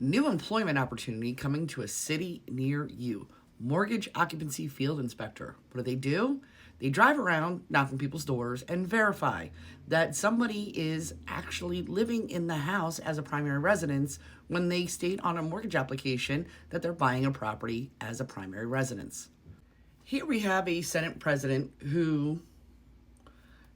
New employment opportunity coming to a city near you. Mortgage occupancy field inspector. What do? They drive around knocking people's doors and verify that somebody is actually living in the house as a primary residence when they state on a mortgage application that they're buying a property as a primary residence. Here we have a Senate president who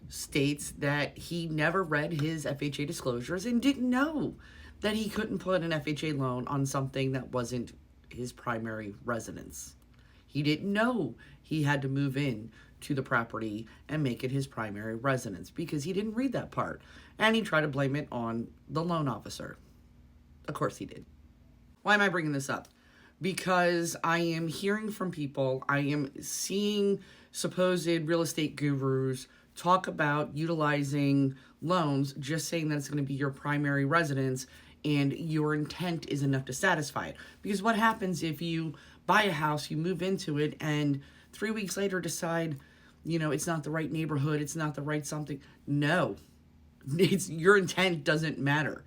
states that he never read his FHA disclosures and didn't know that he couldn't put an FHA loan on something that wasn't his primary residence. He didn't know he had to move in to the property and make it his primary residence because he didn't read that part. And he tried to blame it on the loan officer. Of course he did. Why am I bringing this up? Because I am hearing from people, I am seeing supposed real estate gurus talk about utilizing loans, just saying that it's going to be your primary residence and your intent is enough to satisfy it. Because what happens if you buy a house, you move into it, and 3 weeks later decide, it's not the right neighborhood, it's not the right something? No, your intent doesn't matter.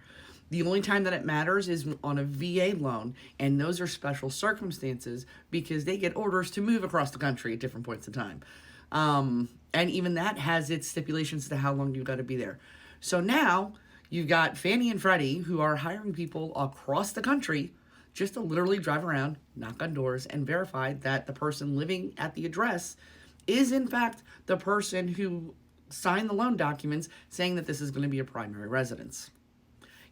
The only time that it matters is on a VA loan, and those are special circumstances because they get orders to move across the country at different points in time. And even that has its stipulations to how long you've got to be there. So now you've got Fannie and Freddie who are hiring people across the country just to literally drive around, knock on doors, and verify that the person living at the address is in fact the person who signed the loan documents saying that this is going to be a primary residence.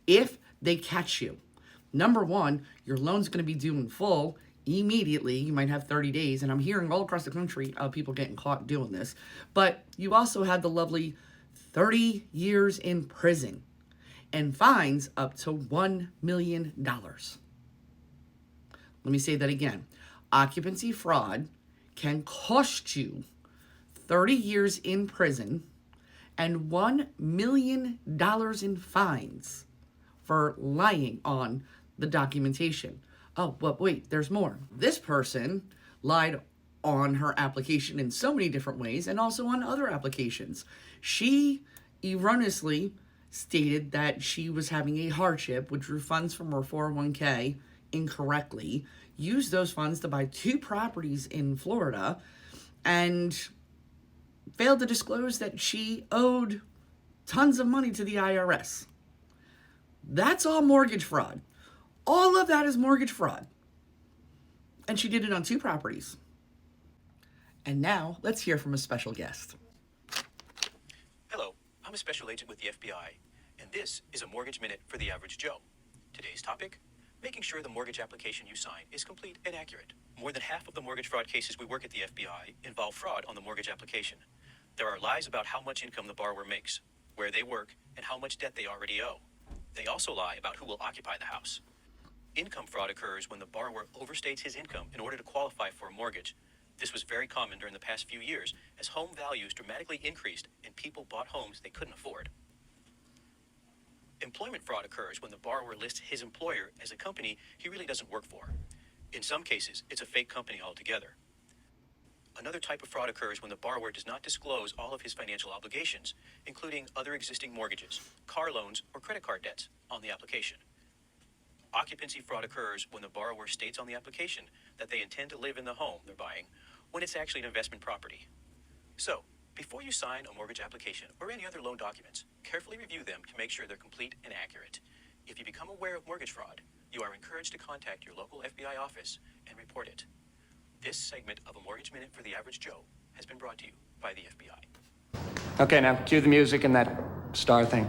If they catch you, number one, your loan's going to be due in full immediately. You might have 30 days, and I'm hearing all across the country of people getting caught doing this. But you also have the lovely 30 years in prison and fines up to $1 million. Let me say that again. Occupancy fraud can cost you 30 years in prison and $1 million in fines for lying on the documentation. Oh, but wait, there's more. This person lied on her application in so many different ways and also on other applications. She erroneously stated that she was having a hardship, withdrew funds from her 401k incorrectly, used those funds to buy 2 properties in Florida, and failed to disclose that she owed tons of money to the IRS. That's all mortgage fraud. All of that is mortgage fraud. And she did it on 2 properties. And now, let's hear from a special guest. Hello, I'm a special agent with the FBI, and this is a Mortgage Minute for the Average Joe. Today's topic, making sure the mortgage application you sign is complete and accurate. More than half of the mortgage fraud cases we work at the FBI involve fraud on the mortgage application. There are lies about how much income the borrower makes, where they work, and how much debt they already owe. They also lie about who will occupy the house. Income fraud occurs when the borrower overstates his income in order to qualify for a mortgage. This was very common during the past few years as home values dramatically increased and people bought homes they couldn't afford. Employment fraud occurs when the borrower lists his employer as a company he really doesn't work for. In some cases, it's a fake company altogether. Another type of fraud occurs when the borrower does not disclose all of his financial obligations, including other existing mortgages, car loans, or credit card debts, on the application. Occupancy fraud occurs when the borrower states on the application that they intend to live in the home they're buying, when it's actually an investment property. So, before you sign a mortgage application or any other loan documents, carefully review them to make sure they're complete and accurate. If you become aware of mortgage fraud, you are encouraged to contact your local FBI office and report it. This segment of A Mortgage Minute for the Average Joe has been brought to you by the FBI. Okay, now cue the music and that star thing.